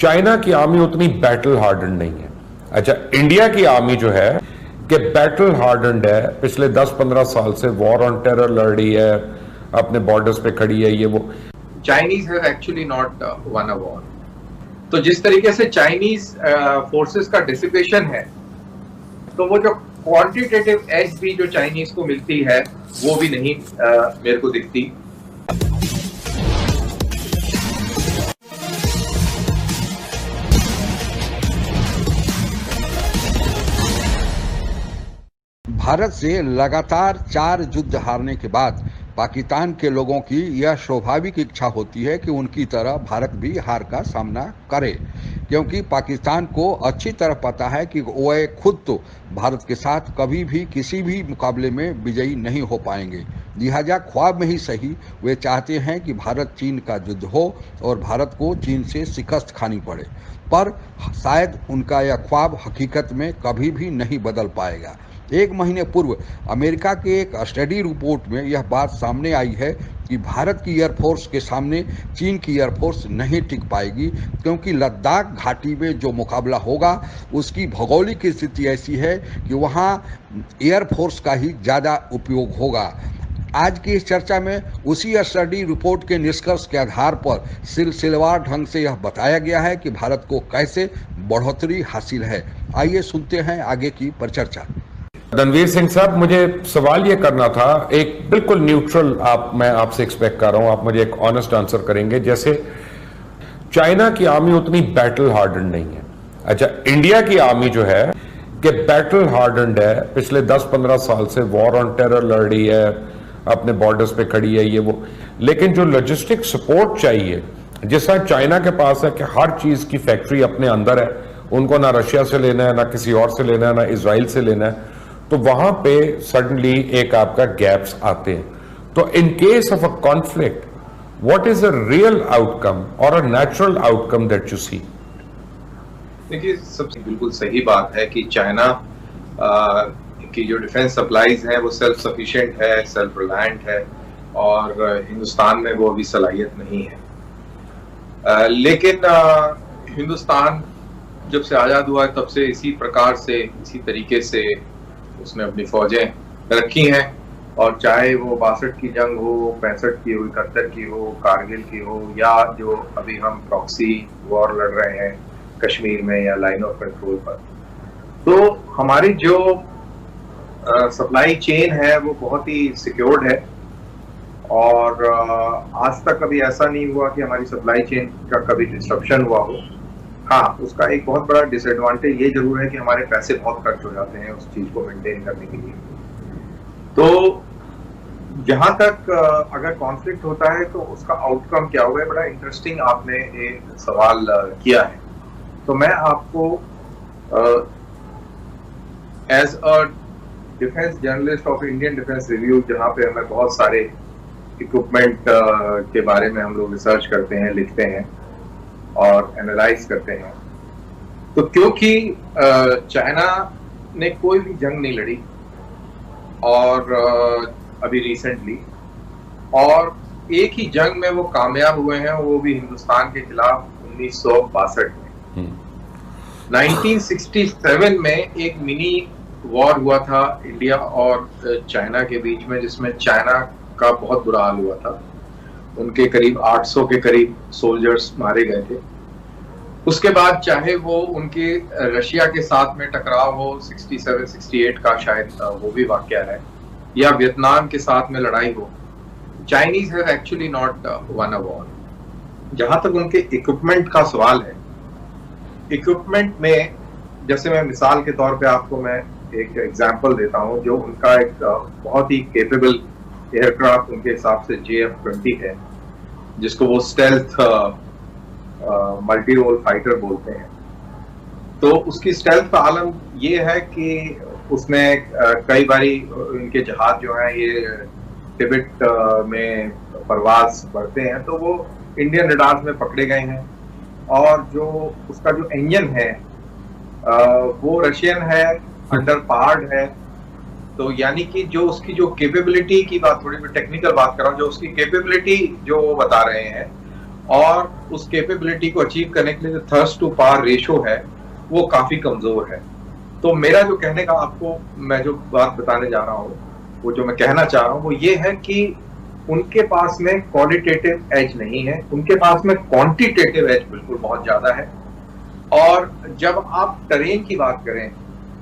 China की army उतनी battle hardened नहीं है। अच्छा, इंडिया की आर्मी जो है कि बैटल हार्डन्ड है, पिछले 10-15 साल से वॉर ऑन टेरर लड़ रही है, अपने बॉर्डर्स पे खड़ी है। ये वो Chinese have actually not one a war. तो जिस तरीके से चाइनीज फोर्सेस का डिसिपेशन है, तो वो जो क्वांटिटेटिव एज भी जो चाइनीज को मिलती है वो भी नहीं मेरे को दिखती। भारत से लगातार 4 युद्ध हारने के बाद पाकिस्तान के लोगों की यह स्वाभाविक इच्छा होती है कि उनकी तरह भारत भी हार का सामना करे, क्योंकि पाकिस्तान को अच्छी तरह पता है कि वह खुद तो भारत के साथ कभी भी किसी भी मुकाबले में विजयी नहीं हो पाएंगे। लिहाजा ख्वाब में ही सही वे चाहते हैं कि भारत चीन का युद्ध हो और भारत को चीन से शिकस्त खानी पड़े, पर शायद उनका यह ख्वाब हकीकत में कभी भी नहीं बदल पाएगा। 1 महीने पूर्व अमेरिका के एक स्टडी रिपोर्ट में यह बात सामने आई है कि भारत की एयरफोर्स के सामने चीन की एयरफोर्स नहीं टिक पाएगी, क्योंकि लद्दाख घाटी में जो मुकाबला होगा उसकी भौगोलिक स्थिति ऐसी है कि वहाँ एयरफोर्स का ही ज़्यादा उपयोग होगा। आज की इस चर्चा में उसी स्टडी रिपोर्ट के निष्कर्ष के आधार पर सिलसिलेवार ढंग से यह बताया गया है कि भारत को कैसे बढ़ोतरी हासिल है। आइए सुनते हैं आगे की परिचर्चा। रणवीर सिंह साहब, मुझे सवाल ये करना था, एक बिल्कुल न्यूट्रल मैं आपसे एक्सपेक्ट कर रहा हूं, आप मुझे एक ऑनेस्ट आंसर करेंगे। जैसे चाइना की आर्मी उतनी बैटल हार्डन्ड नहीं है। अच्छा, इंडिया की आर्मी जो है कि बैटल हार्डन्ड है, पिछले 10-15 साल से वॉर ऑन टेरर लड़ रही है, अपने बॉर्डर्स पे खड़ी है, ये वो। लेकिन जो लॉजिस्टिक सपोर्ट चाहिए, जिस तरह चाइना के पास है कि हर चीज की फैक्ट्री अपने अंदर है, उनको ना रशिया से लेना है, ना किसी और से लेना है, ना इजराइल से लेना है, तो वहां पे सडनली एक आपका गैप्स आते हैं। तो in case of a conflict, what is a real outcome और a natural outcome that you see? देखिए, सबसे बिल्कुल सही बात है कि चाइना की जो डिफेंस सप्लाईज है वो सेल्फ सफिशिएंट है, सेल्फ रिलायंट है, और हिंदुस्तान में वो अभी सलाहियत नहीं है। लेकिन हिंदुस्तान जब से आजाद हुआ है तब से इसी प्रकार से, इसी तरीके से उसने अपनी फौजें रखी हैं, और चाहे वो 62 की जंग हो, 65 की हो, 71 की हो, कारगिल की हो, या जो अभी हम प्रॉक्सी वॉर लड़ रहे हैं कश्मीर में या लाइन ऑफ कंट्रोल पर। तो हमारी जो सप्लाई चेन है वो बहुत ही सिक्योर्ड है, और आज तक कभी ऐसा नहीं हुआ कि हमारी सप्लाई चेन का कभी डिस्ट्रप्शन हुआ हो। हाँ, उसका एक बहुत बड़ा डिसएडवांटेज ये जरूर है कि हमारे पैसे बहुत खर्च हो जाते हैं उस चीज को मेंटेन करने के लिए। तो जहां तक अगर कॉन्फ्लिक्ट होता है तो उसका आउटकम क्या होगा, बड़ा इंटरेस्टिंग आपने एक सवाल किया है। तो मैं आपको as a defence journalist of Indian Defence Review, जहां पे हमें बहुत सारे इक्विपमेंट के बारे में हम लोग रिसर्च करते हैं, लिखते हैं और एनालाइज करते हैं, तो क्योंकि चाइना ने कोई भी जंग नहीं लड़ी और अभी रिसेंटली, और एक ही जंग में वो कामयाब हुए हैं, वो भी हिंदुस्तान के खिलाफ 1962 में। 1967 में एक मिनी वॉर हुआ था इंडिया और चाइना के बीच में, जिसमें चाइना का बहुत बुरा हाल हुआ था। उनके करीब 800 के करीब सोल्जर्स मारे गए थे। उसके बाद चाहे वो उनके रशिया के साथ में टकराव हो 67-68 का, शायद वो भी वाकया है, या वियतनाम के साथ में लड़ाई हो, Chinese have actually not one a war. जहां तक उनके इक्विपमेंट का सवाल है, इक्विपमेंट में जैसे मैं मिसाल के तौर पे आपको मैं एक एग्जांपल देता हूं, जो उनका एक बहुत ही केपेबल एयरक्राफ्ट उनके हिसाब से JF-20 है, जिसको वो स्टेल्थ मल्टी रोल फाइटर बोलते हैं। तो उसकी स्टेल्थ का आलम ये है कि उसमें कई बारी इनके जहाज जो हैं ये तिब्बत में परवाज बढ़ते हैं, तो वो इंडियन रडार्स में पकड़े गए हैं, और जो उसका जो इंजन है वो रशियन है, अंडर पावर्ड है। तो यानी कि जो उसकी जो कैपेबिलिटी की बात, थोड़ी मैं टेक्निकल बात कर रहा हूँ, जो उसकी कैपेबिलिटी जो वो बता रहे हैं, और उस कैपेबिलिटी को अचीव करने के लिए जो थर्स्ट टू पावर रेशो है वो काफी कमजोर है। तो मेरा जो कहने का आपको मैं जो बात बताने जा रहा हूँ, वो जो मैं कहना चाह रहा हूँ वो ये है कि उनके पास में क्वालिटेटिव एज नहीं है, उनके पास में क्वांटिटेटिव एज बिल्कुल बहुत ज्यादा है। और जब आप टरेन की बात करें,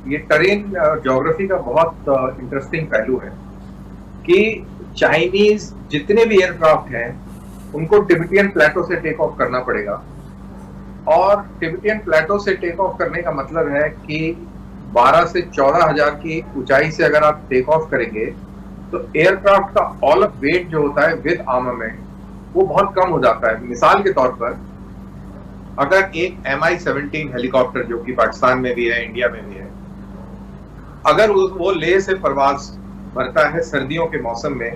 ये टरेन ज्योग्राफी का बहुत इंटरेस्टिंग पहलू है कि चाइनीज जितने भी एयरक्राफ्ट हैं उनको टिबेटियन प्लेटो से टेक ऑफ करना पड़ेगा। और टिबेटियन प्लेटो से टेक ऑफ करने का मतलब है कि 12 से 14,000 की ऊंचाई से अगर आप टेक ऑफ करेंगे तो एयरक्राफ्ट का ऑल ऑफ वेट जो होता है विद आर्मामेंट वो बहुत कम हो जाता है। मिसाल के तौर पर अगर एक MI-17 हेलीकॉप्टर जो कि पाकिस्तान में भी है, इंडिया में भी है, अगर वो लेह से परवाज भरता है सर्दियों के मौसम में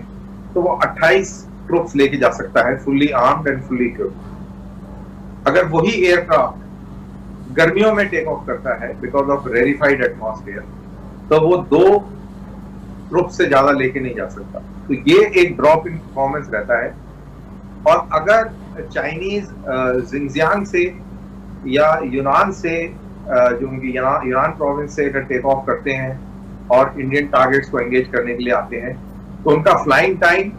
तो वो 28 ट्रुप्स लेके जा सकता है, fully armed and fully equipped. अगर वही एयरक्राफ्ट गर्मियों में टेक ऑफ करता है बिकॉज ऑफ रेरिफाइड एटमॉस्फेयर तो वो 2 ट्रुप से ज्यादा लेके नहीं जा सकता। तो ये एक ड्रॉप इन परफॉर्मेंस रहता है। और अगर चाइनीज जिंगजियांग से या यूनान से जो उनकी यूनान प्रोविंस से अगर टेक ऑफ करते हैं और इंडियन टारगेट्स को एंगेज करने के लिए आते हैं तो उनका फ्लाइंग टाइम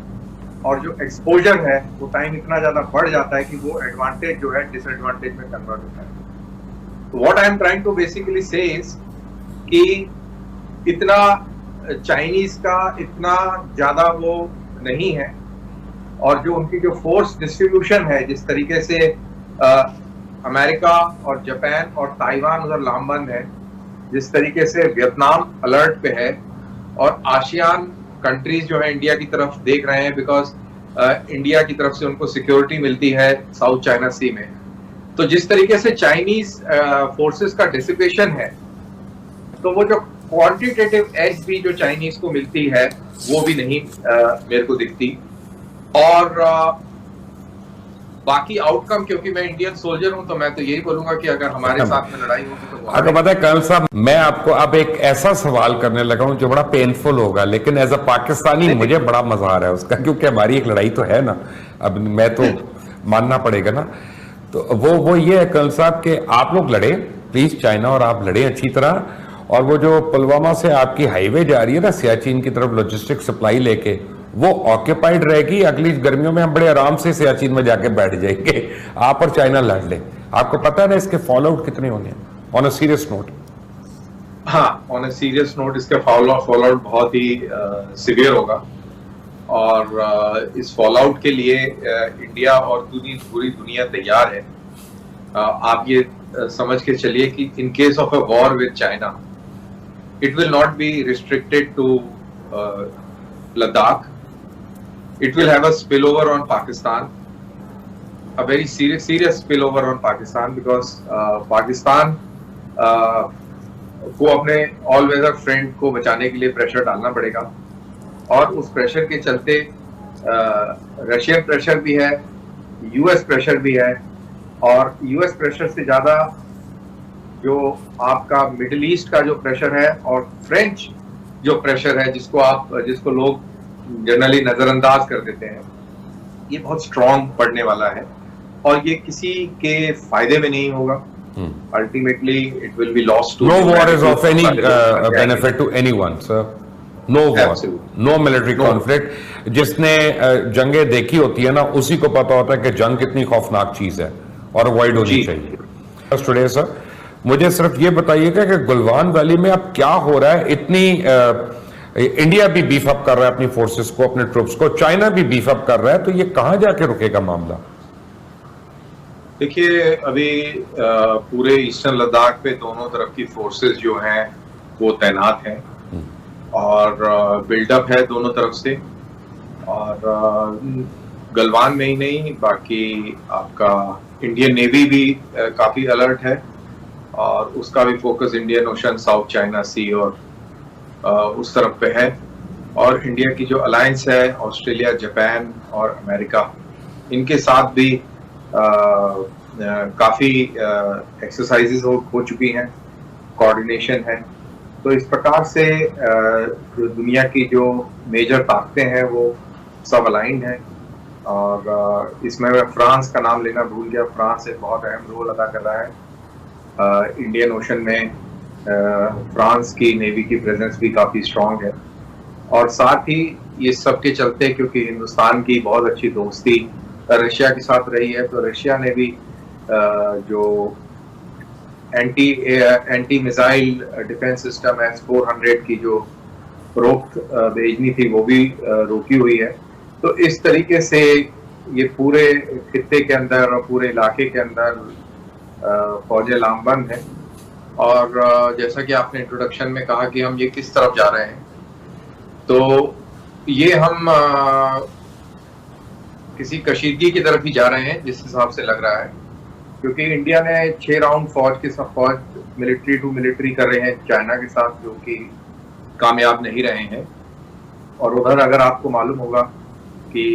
और जो एक्सपोजर है वो टाइम इतना ज्यादा बढ़ जाता है कि वो एडवांटेज जो है डिसएडवांटेज में कन्वर्ट होता है। तो what I am trying to basically say is कि इतना चाइनीज का इतना ज्यादा वो नहीं है, और जो उनकी जो फोर्स डिस्ट्रीब्यूशन है जिस तरीके से अमेरिका और जापान और ताइवान उधर लामबंद है, जिस तरीके से वियतनाम अलर्ट पे है और आसियान कंट्रीज जो है इंडिया की तरफ देख रहे हैं बिकॉज इंडिया की तरफ से उनको सिक्योरिटी मिलती है साउथ चाइना सी में। तो जिस तरीके से चाइनीज फोर्सेस का डिसिपेशन है तो वो जो क्वांटिटेटिव एज भी जो चाइनीज को मिलती है वो भी नहीं मेरे को दिखती। और बाकी आउटकम, क्योंकि मैं इंडियन सोल्जर हूं तो मैं तो यही बोलूंगा कि अगर हमारे साथ में लड़ाई होगी तो आपको पता है कर्नल साहब, मैं आपको अब एक ऐसा सवाल करने लगा हूं जो बड़ा पेनफुल होगा, लेकिन एज अ पाकिस्तानी मुझे बड़ा मजा आ रहा है उसका, क्योंकि हमारी एक लड़ाई तो है ना, अब मैं तो मानना पड़ेगा ना। तो वो ये है कर्नल साहब कि आप लोग लड़े प्लीज, चाइना और आप लड़े अच्छी तरह, और वो जो पुलवामा से आपकी हाईवे जा रही है ना सियाचिन की तरफ लॉजिस्टिक सप्लाई लेके, वो ऑक्यूपाइड रहेगी। अगली गर्मियों में हम बड़े आराम से सियाचिन में जाके बैठ जाएंगे, आप और चाइना लड़ ले। आपको पता है ना इसके फॉल आउट कितने होंगे ऑन अ सीरियस नोट? हाँ, ऑन अ सीरियस नोट इसका फॉल आउट बहुत ही सीवियर होगा। और इस फॉल आउट के लिए इंडिया और पूरी दुनिया तैयार है। आप ये समझ के चलिए कि इन case of a war with China it will not be restricted to Ladakh. It will have a spillover on Pakistan, a very serious spillover on Pakistan, because Pakistan को अपने ऑल वेदर फ्रेंड को बचाने के लिए pressure डालना पड़ेगा, और उस प्रेशर के चलते रशियन प्रेशर भी है, यूएस प्रेशर भी है, और यूएस प्रेशर से ज्यादा जो आपका मिडिल ईस्ट का जो प्रेशर है और फ्रेंच जो प्रेशर है जिसको लोग जनरली नजरअंदाज कर देते हैं, ये बहुत स्ट्रॉन्ग पड़ने वाला है और ये किसी के फायदे में नहीं होगा। Ultimately it will be lost to no war is of any benefit to anyone sir, no war, no military conflict. जिसने जंगें देखी होती है ना उसी को पता होता है कि जंग कितनी खौफनाक चीज है और अवॉइड होनी चाहिए। टुडे सर मुझे सिर्फ ये बताइएगा कि गलवान वैली में अब क्या हो रहा है? इतनी इंडिया भी बीफ अप कर रहा है अपनी फोर्सेस को, अपने ट्रूप्स को, चाइना भी बीफ अप कर रहा है, तो ये कहां जाके रुकेगा मामला? देखिए, अभी पूरे ईस्टर्न लद्दाख पे दोनों तरफ की फोर्सेस जो हैं वो तैनात हैं और बिल्डअप है दोनों तरफ से। और गलवान में ही नहीं, बाकी आपका इंडियन नेवी भी काफी अलर्ट है और उसका भी focus Indian ocean, south China sea और उस तरफ पे है। और इंडिया की जो अलायंस है ऑस्ट्रेलिया, जापान और अमेरिका, इनके साथ भी काफी एक्सरसाइजेज हो चुकी हैं, कोऑर्डिनेशन है। तो इस प्रकार से जो दुनिया की जो मेजर ताकतें हैं वो सब अलाइंड हैं। और इसमें मैं फ्रांस का नाम लेना भूल गया। फ्रांस एक बहुत अहम रोल अदा कर रहा है इंडियन ओशन में। फ्रांस की नेवी की प्रेजेंस भी काफ़ी स्ट्रांग है। और साथ ही ये सब के चलते, क्योंकि हिंदुस्तान की बहुत अच्छी दोस्ती रशिया के साथ रही है, तो रशिया ने भी जो anti missile defence system S-400 की जो रोक भेजनी थी वो भी रोकी हुई है। तो इस तरीके से ये पूरे खित्ते के अंदर और पूरे इलाके के अंदर फौजें लामबंद हैं। और जैसा कि आपने इंट्रोडक्शन में कहा कि हम ये किस तरफ जा रहे हैं, तो ये हम किसी कशीदगी की तरफ ही जा रहे हैं जिस हिसाब से लग रहा है, क्योंकि इंडिया ने 6 राउंड फौज मिलिट्री टू मिलिट्री कर रहे हैं चाइना के साथ, जो कि कामयाब नहीं रहे हैं। और उधर अगर आपको मालूम होगा कि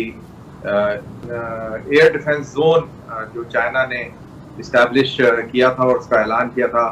एयर डिफेंस जोन जो चाइना ने इस्टेब्लिश किया था और उसका ऐलान किया था